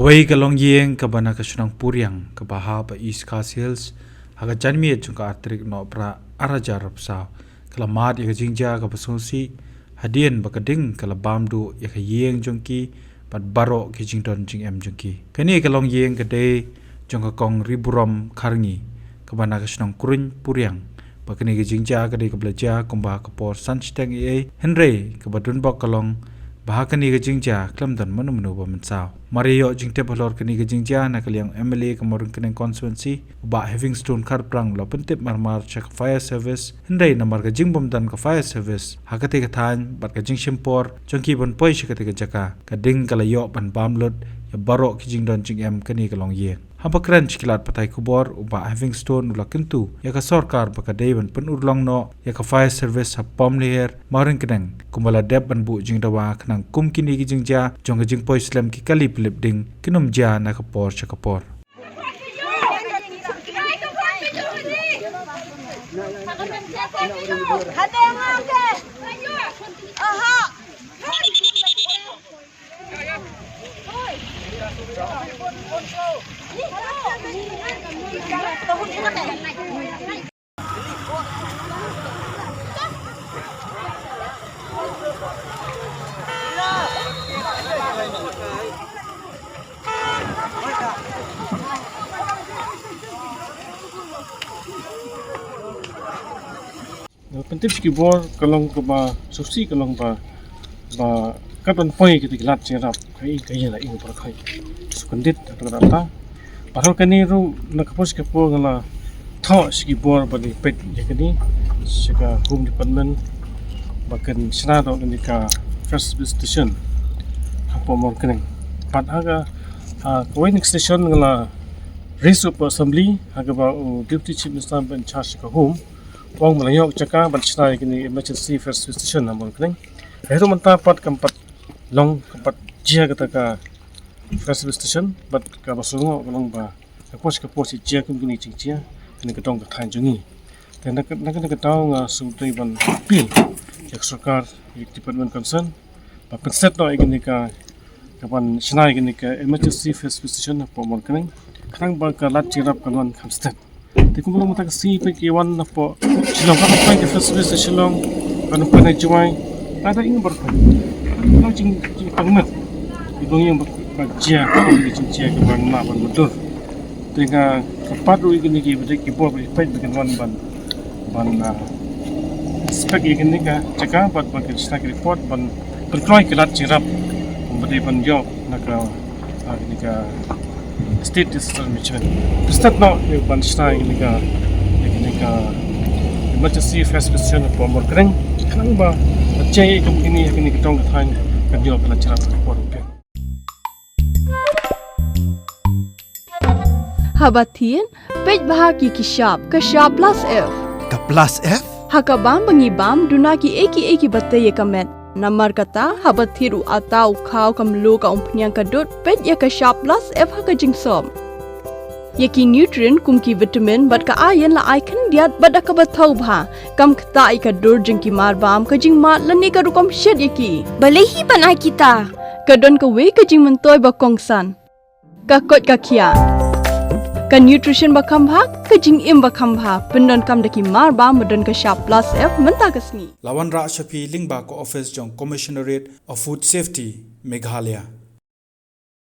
Khawai ka long Ïing ka bana ka Shillong Puriang ka baha ba East Coast Hills haga janmi chung ka atrik no pra araja rapsaw kala mat ya jingja ka basosi hadien ba kading kala bamdu ya ka Ïing jongki pat baro ki Jingduh Jingbym jongki kani ka long Ïing ka de jong ka kong riburam kharngi ka bana ka Shillong Puriang ba kani ka jingja ka de ka blaja kumba ka por sansteng henry ka badun bok kalong bahkan ni gejingja klam dan manu ba mensaw Mario Jingduh lor kani gejingja na kaliang MLA kamorun kenen constituency ba Havingstone Kyrwoh lo pentip marmar chak fire service hendai namar ka Jingbym dan ka fire service hakate ka Thaiñ bat ka Jingshempor jongki bon poi shikate ka jaka ka ding kala yo ban bamlot ya baro ki Jingduh Jingbym kani ka long Ïing habakran chikilat patai kubor uba Havingstone ula kentu ya ka sarkar baka dayban penurlong no ya ka fire service ha pom leher maring kenang kumbala deb ban bu Jingdawa kenang kum kini ki jingja jong jingpoi islam ki kali pelip ding kinum ja na kapor chakapor Pentip skibor kalong ke ba susi kalong ba kapan poi kita gilat cerap kai la ing par kai sukandit rata padahal kani ru nak kapos kapo ngala tho skibor ba di pet ya kani sika home department bakan sna do ni ka first station hapo mor keneng pat haga koi next station ngala race of assembly haga ba deputy chief minister in charge ka home wang melayok caka bat sna kini emergency first station namon keneng Heru manta pat kampat long kampat jia kata ka first station bat ka basungo kalong ba kapos jia kum kini jia kini ketong ka Thaiñ jungi dan nak ketong sumtui ban pil jak sarkar department concern ba penset no kini ka kapan sna kini ka emergency first station po mon keneng kang ba ka lat jirap kanon kamstet ti kum mata ka si pe ki wan na po Shillong ka first station long kan pa na juai ada ingin berkat, kalau jing pangmat, ibang yang berjaya, kalau jing ke bang nak betul, dengan kepat ru ini kita berjaya kibor berjaya dengan ban spek ini kan, cakap ban kita report ban berkeluar kelat cirap, berjaya ban job nak ini kan state distribution, state no ban kita ini kan emergency first position pemor kering, kan ba Cai kini ketong Thaiñ kerja kena cara berkumpul. Habatin pej bahagi kishap plus F. Ka plus F? Hakabam bangibam dunaki eki batay kamet. Namar kata habathiru atau kau kamlu ka umpnyang kadut pej ya kishap plus F haka jingsom. Yaki nutrient kumki vitamin bat ka ayan la icon diat bada ka bathau bha kam khta ka dur jingki marbam ka jingmat lani ka rukom shed yaki balehi banai kita ka don ka we ka jing mentoy ba kongsan ka kot ka khia ka nutrition ba khambha ka Jingbym ba khambha pendon kam daki marbam modon ka sharp plus F menta kasni lawan ra shapi lingba ko office jong commissionerate of food safety Meghalaya